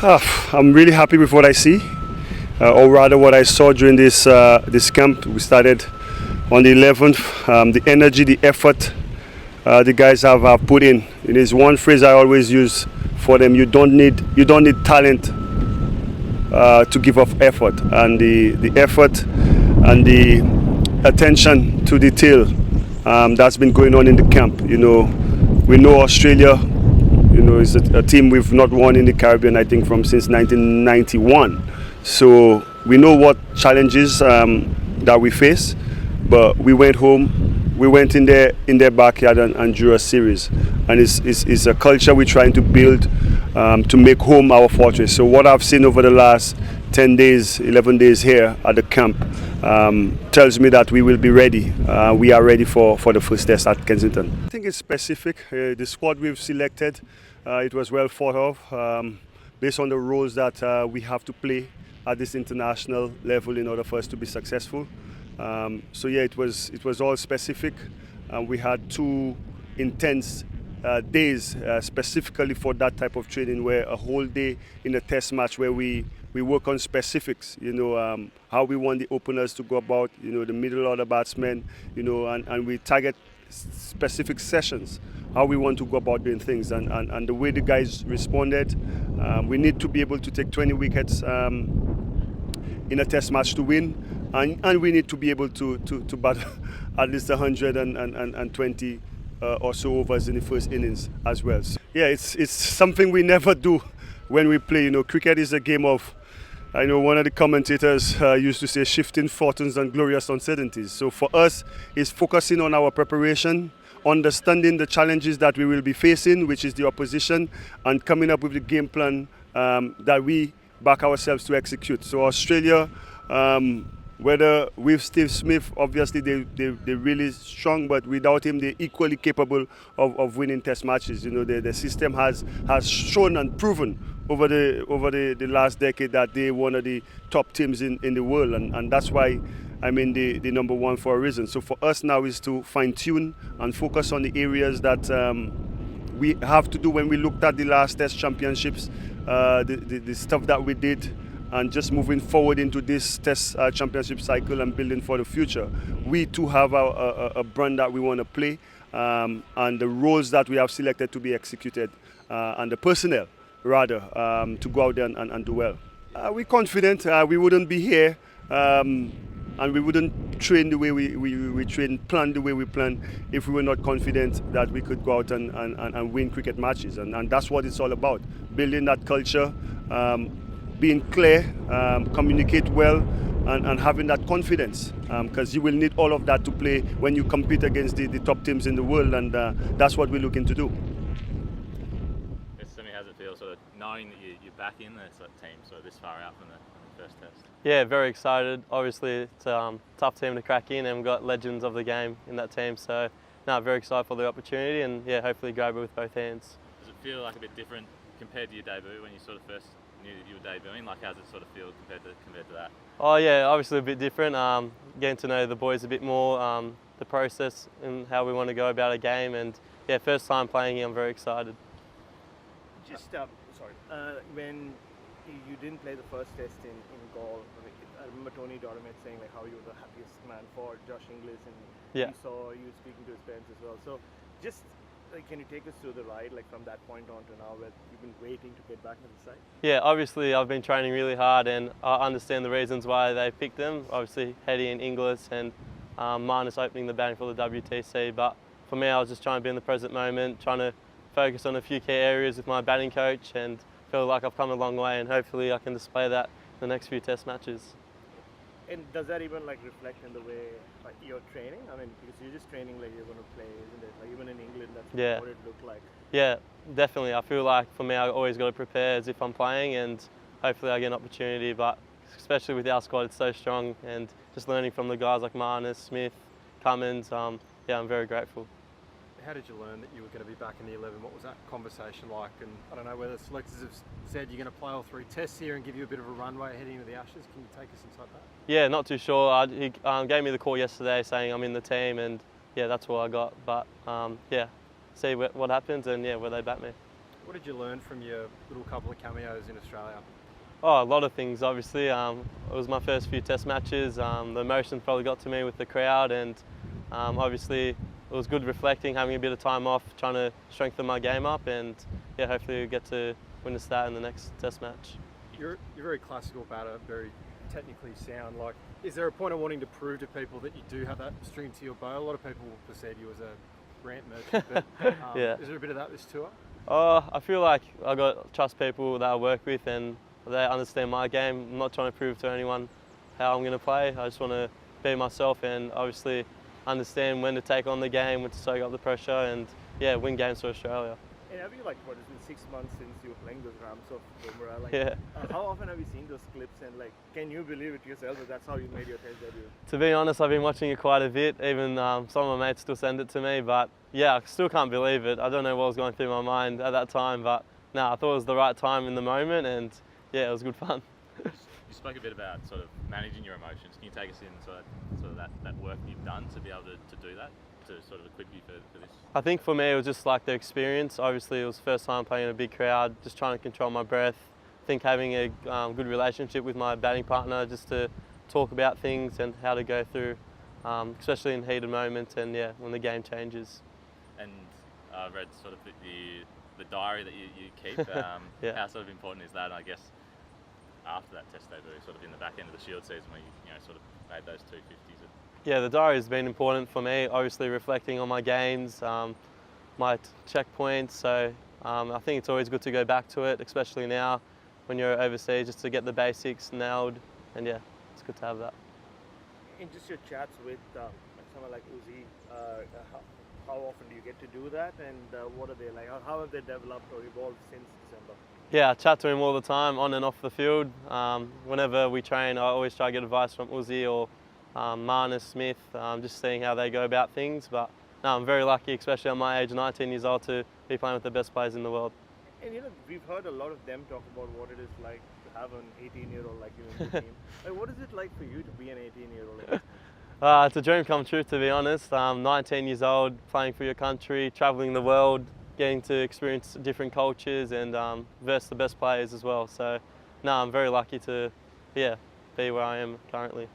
I'm really happy with what I see, or rather what I saw during this camp. We started on the 11th. The energy, the effort the guys have put in. It is one phrase I always use for them: you don't need talent to give off effort, and the effort and the attention to detail that's been going on in the camp. We know Australia. It's a team we've not won in the Caribbean, I think, since 1991. So we know what challenges that we face, but we went home, we went in their backyard and drew a series. And it's a culture we're trying to build to make home our fortress. So what I've seen over the last 10 days, 11 days here at the camp tells me that we will be ready. We are ready for the first test at Kensington. I think it's specific. The squad we've selected, it was well thought of based on the roles that we have to play at this international level in order for us to be successful. So yeah, it was all specific. We had 2 intense days specifically for that type of training, where a whole day in a test match where we work on specifics, how we want the openers to go about, the middle order batsmen, and we target specific sessions, how we want to go about doing things, and the way the guys responded. We need to be able to take 20 wickets in a test match to win, and we need to be able to bat at least 120 or so overs in the first innings as well. So, yeah, it's something we never do when we play. Cricket is a game of, I know one of the commentators used to say, shifting fortunes and glorious uncertainties. So for us, it's focusing on our preparation, understanding the challenges that we will be facing, which is the opposition, and coming up with the game plan that we back ourselves to execute. So Australia, whether with Steve Smith, obviously they're really strong, but without him, they're equally capable of winning test matches. The system has shown and proven over the last decade that they're one of the top teams in the world, and that's why the number one for a reason. So for us now is to fine-tune and focus on the areas that we have to do. When we looked at the last test championships, the stuff that we did, and just moving forward into this test championship cycle and building for the future, we too have a brand that we want to play, and the roles that we have selected to be executed, and the personnel rather to go out there and do well. We're confident. We wouldn't be here and we wouldn't train the way we train, plan the way we plan, if we were not confident that we could go out and win cricket matches. And that's what it's all about, building that culture, being clear, communicate well, and having that confidence, because you will need all of that to play when you compete against the top teams in the world, and that's what we're looking to do. How does it feel, sort of knowing that you're back in the team, so this far out from the first test? Yeah, very excited. Obviously, it's a tough team to crack in, and we've got legends of the game in that team. So, very excited for the opportunity, and yeah, hopefully grab it with both hands. Does it feel like a bit different compared to your debut when you sort of first knew that you were debuting? Like, how does it sort of feel compared to that? Oh yeah, obviously a bit different. Getting to know the boys a bit more, the process and how we want to go about a game, and yeah, first time playing here, I'm very excited. Just when you didn't play the first test in Gaul, I remember Tony Dormet saying like how you were the happiest man for Josh Inglis, and yeah, we saw you speaking to his parents as well. So just can you take us through the ride, like from that point on to now, where you've been waiting to get back to the side? Yeah, obviously I've been training really hard, and I understand the reasons why they picked them. Obviously Hetty and Inglis, and Marnus opening the batting for the WTC. But for me, I was just trying to be in the present moment, trying to focus on a few key areas with my batting coach, and feel like I've come a long way, and hopefully I can display that in the next few test matches. And does that even reflect in the way you're training? I mean, because you're just training like you're going to play, isn't it? Like even in England, that's what it looked like. Yeah, definitely. I feel like for me, I always got to prepare as if I'm playing, and hopefully I get an opportunity. But especially with our squad, it's so strong, and just learning from the guys like Marnus, Smith, Cummins, I'm very grateful. How did you learn that you were going to be back in the 11? What was that conversation like? And I don't know whether selectors have said you're going to play all 3 tests here and give you a bit of a runway heading into the Ashes. Can you take us inside that? Yeah, not too sure. He gave me the call yesterday saying I'm in the team, and yeah, that's what I got. But yeah, see what happens, and yeah, where they bat me. What did you learn from your little couple of cameos in Australia? Oh, a lot of things, obviously. It was my first few test matches. The emotions probably got to me with the crowd, and obviously it was good reflecting, having a bit of time off, trying to strengthen my game up, and yeah, hopefully we'll get to win the start in the next test match. You're very classical batter, very technically sound. Like, is there a point of wanting to prove to people that you do have that string to your bow? A lot of people perceive you as a rant merchant, but Yeah. is there a bit of that this tour? I feel like I got trust people that I work with, and they understand my game. I'm not trying to prove to anyone how I'm going to play. I just want to be myself and obviously understand when to take on the game, when to soak up the pressure, and yeah, win games for Australia. And have you, like, what, it's been 6 months since you were playing those Rams of Bumrah? Like, Yeah. how often have you seen those clips, and like, can you believe it yourself that that's how you made your test debut? To be honest, I've been watching it quite a bit. Even some of my mates still send it to me, but yeah, I still can't believe it. I don't know what was going through my mind at that time, but no, I thought it was the right time in the moment, and yeah, it was good fun. You spoke a bit about sort of managing your emotions. Can you take us in sort of that work you've done to be able to do that, to sort of equip you for this? I think for me it was just like the experience. Obviously it was the first time playing in a big crowd, just trying to control my breath. I think having a good relationship with my batting partner, just to talk about things and how to go through, especially in heated moments and yeah, when the game changes. And I read sort of the diary that you keep. Yeah. How sort of important is that? I guess after that test debut, sort of in the back end of the Shield season, where you sort of made those 250s. Yeah, the diary has been important for me, obviously reflecting on my games, my checkpoints, so I think it's always good to go back to it, especially now when you're overseas, just to get the basics nailed, and yeah, it's good to have that. In just your chats with someone like Uzi, how often do you get to do that, and what are they like? How have they developed or evolved since December? Yeah, I chat to him all the time, on and off the field. Whenever we train, I always try to get advice from Uzi or Marnus Smith, just seeing how they go about things. But no, I'm very lucky, especially at my age, 19 years old, to be playing with the best players in the world. And we've heard a lot of them talk about what it is like to have an 18-year-old like you in the team. Like, what is it like for you to be an 18-year-old? It's a dream come true, to be honest. 19 years old, playing for your country, travelling the world, getting to experience different cultures and versus the best players as well. So, no, I'm very lucky to, yeah, be where I am currently.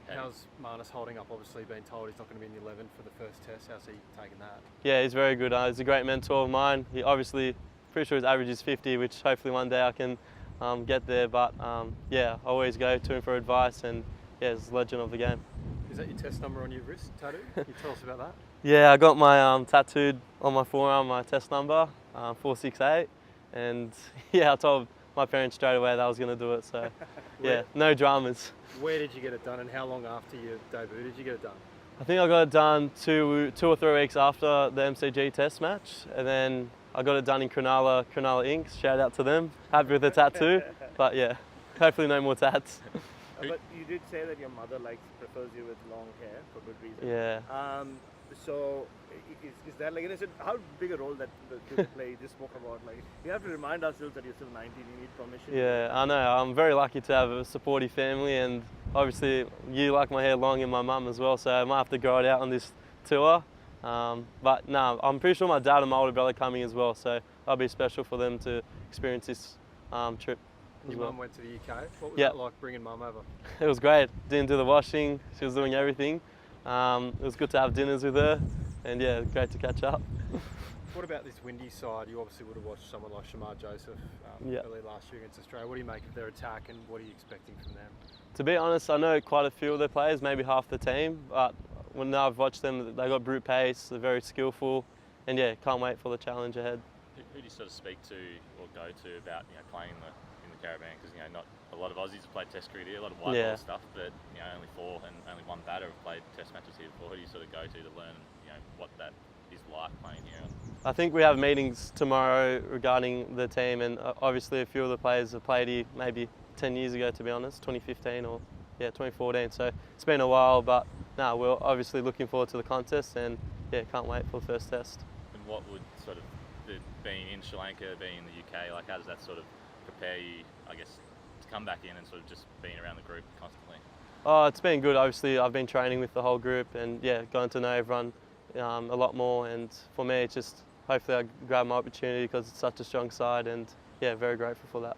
How's Marnus holding up? Obviously, being told he's not going to be in the 11 for the first test. How's he taking that? Yeah, he's very good. He's a great mentor of mine. He obviously, pretty sure his average is 50, which hopefully one day I can get there. But yeah, I always go to him for advice, and yeah, he's a legend of the game. Is that your test number on your wrist tattoo? Can you tell us about that? Yeah, I got my tattooed on my forearm, my test number, 468, and yeah, I told my parents straight away that I was going to do it. So yeah, no dramas. Where did you get it done, and how long after your debut did you get it done? I think I got it done two or 3 weeks after the MCG test match, and then I got it done in Cronulla Inks. Shout out to them. Happy with the tattoo, but yeah, hopefully no more tats. But you did say that your mother prefers you with long hair for good reason. Yeah. So is that like, is it, how big a role that to play? You just spoke about, like, you have to remind ourselves that you're still 19, you need permission. Yeah, I know. I'm very lucky to have a supportive family, and obviously you like my hair long, and my mum as well, so I might have to grow it out on this tour. But no, I'm pretty sure my dad and my older brother are coming as well, so that'll be special for them to experience this trip. Your mum went to the UK. What was Yeah. that like bringing mum over? It was great. Didn't do the washing. She was doing everything. It was good to have dinners with her, and yeah, great to catch up. What about this windy side? You obviously would have watched someone like Shamar Joseph Yeah. early last year against Australia. What do you make of their attack, and what are you expecting from them? To be honest, I know quite a few of their players, maybe half the team, but when I've watched them, they got brute pace, they're very skillful, and yeah, can't wait for the challenge ahead. Who do you sort of speak to or go to about playing in the Caribbean? Because not a lot of Aussies have played Test cricket here, a lot of white ball stuff, but only 4 and only one batter have played Test matches here before. Who do you sort of go to learn what that is like playing here? I think we have meetings tomorrow regarding the team, and obviously a few of the players have played here maybe 10 years ago, to be honest, 2015 or 2014. So it's been a while, but no, we're obviously looking forward to the contest, and yeah, can't wait for the first test. And what would sort of being in Sri Lanka, being in the UK, like how does that sort of prepare you, I guess, to come back in and sort of just being around the group constantly? Oh, it's been good. Obviously, I've been training with the whole group, and yeah, gotten to know everyone a lot more. And for me, it's just hopefully I grab my opportunity because it's such a strong side, and yeah, very grateful for that.